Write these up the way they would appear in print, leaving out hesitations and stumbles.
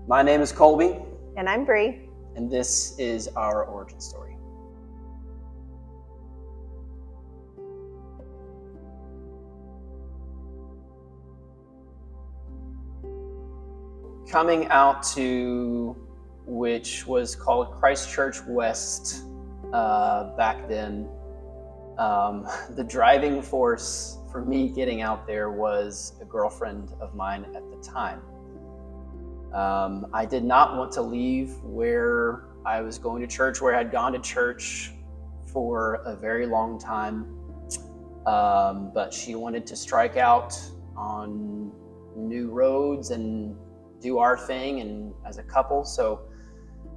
My name is Colby, And I'm Bree. and this is our origin story. Coming out to which was called Christ Church West back then, the driving force for me getting out there was a girlfriend of mine at the time. I did not want to leave where I was going to church, where I had gone to church for a very long time, but she wanted to strike out on new roads and do our thing and as a couple. So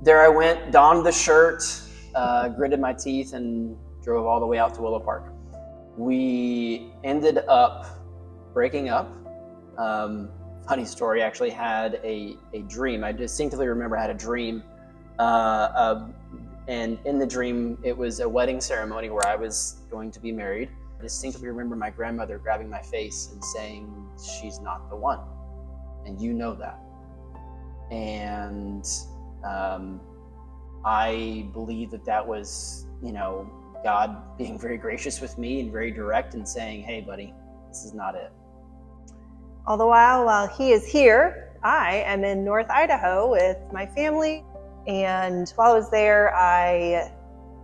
there I went, donned the shirt, gritted my teeth, and drove all the way out to Willow Park. We ended up breaking up. Funny story, I actually had a dream. I distinctly remember I had a dream. And in the dream, it was a wedding ceremony where I was going to be married. I distinctly remember my grandmother grabbing my face and saying, "She's not the one. And you know that." And I believe that was, God being very gracious with me and very direct and saying, "Hey, buddy, this is not it." All the while he is here, I am in North Idaho with my family. And while I was there, I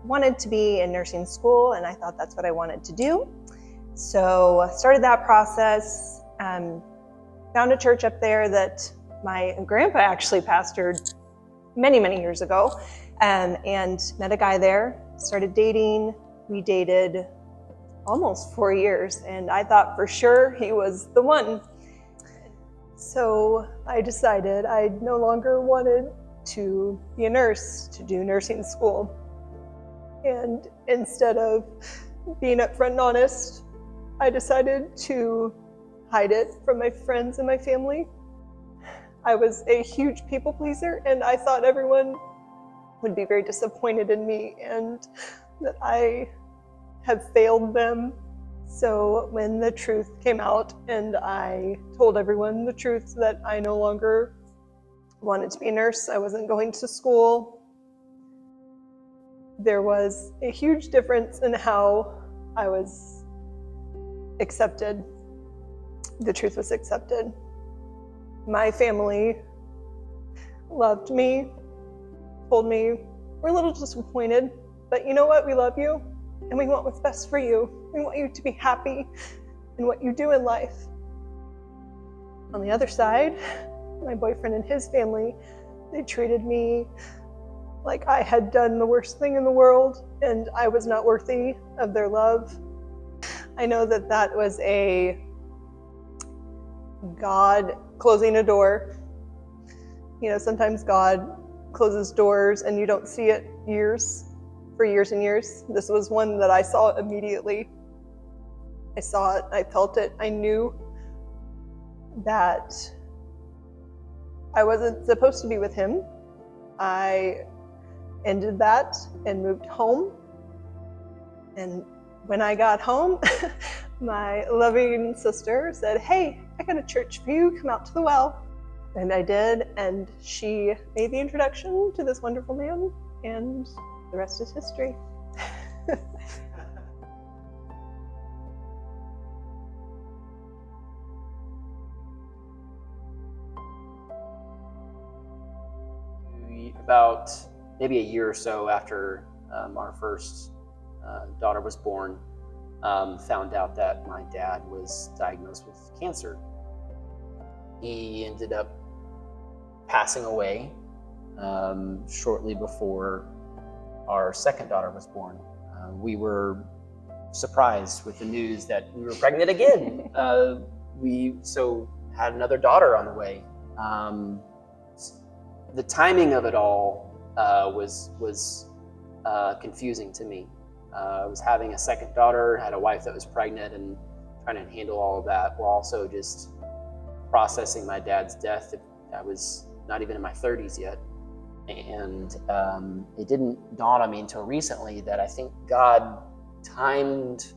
wanted to be in nursing school, and I thought that's what I wanted to do. So I started that process, found a church up there that my grandpa actually pastored many, many years ago, and met a guy there, started dating. We dated almost 4 years, and I thought for sure he was the one. So I decided I no longer wanted to be a nurse, to do nursing school. And instead of being upfront and honest, I decided to hide it from my friends and my family. I was a huge people pleaser, and I thought everyone would be very disappointed in me and that I have failed them. So when the truth came out and I told everyone the truth that I no longer wanted to be a nurse, I wasn't going to school, there was a huge difference in how I was accepted. The truth was accepted. My family loved me, told me, "We're a little disappointed, but you know what? We love you, and we want what's best for you. We want you to be happy in what you do in life." On the other side, my boyfriend and his family, they treated me like I had done the worst thing in the world, and I was not worthy of their love. I know that was a God closing a door. Sometimes God closes doors and you don't see it for years and years. This was one that I saw immediately. I saw it, I felt it, I knew that I wasn't supposed to be with him. I ended that and moved home. And when I got home, my loving sister said, "Hey, I got a church for you, come out to the well." And I did, and she made the introduction to this wonderful man, and the rest is history. About maybe a year or so after our first daughter was born, found out that my dad was diagnosed with cancer. He ended up passing away shortly before our second daughter was born. We were surprised with the news that we were pregnant again. We had another daughter on the way. The timing of it all was confusing to me. I was having a second daughter, had a wife that was pregnant, and trying to handle all of that while also just processing my dad's death. I was not even in my 30s yet. And it didn't dawn on me until recently that I think God timed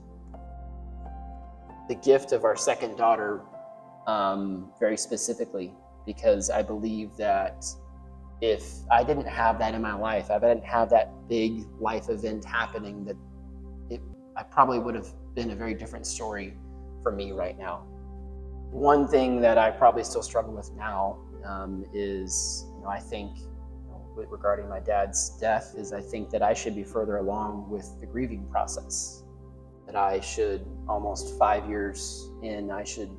the gift of our second daughter very specifically, because I believe that if I didn't have that in my life, if I didn't have that big life event happening, I probably would have been a very different story for me right now. One thing that I probably still struggle with now is, I think, regarding my dad's death, is I think that I should be further along with the grieving process. That I should, almost 5 years in, I should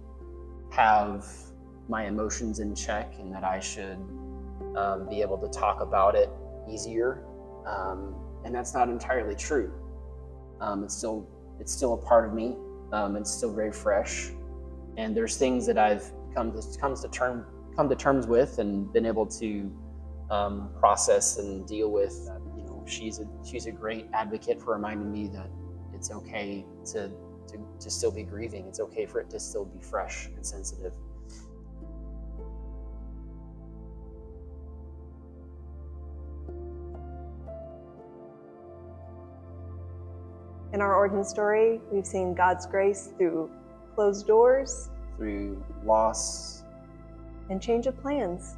have my emotions in check, and that I should be able to talk about it easier. And that's not entirely true. It's still a part of me. It's still very fresh, and there's things that I've come to terms with and been able to process and deal with. She's a great advocate for reminding me that it's okay to still be grieving. It's okay for it to still be fresh and sensitive. In our origin story, we've seen God's grace through closed doors, Through loss, and change of plans.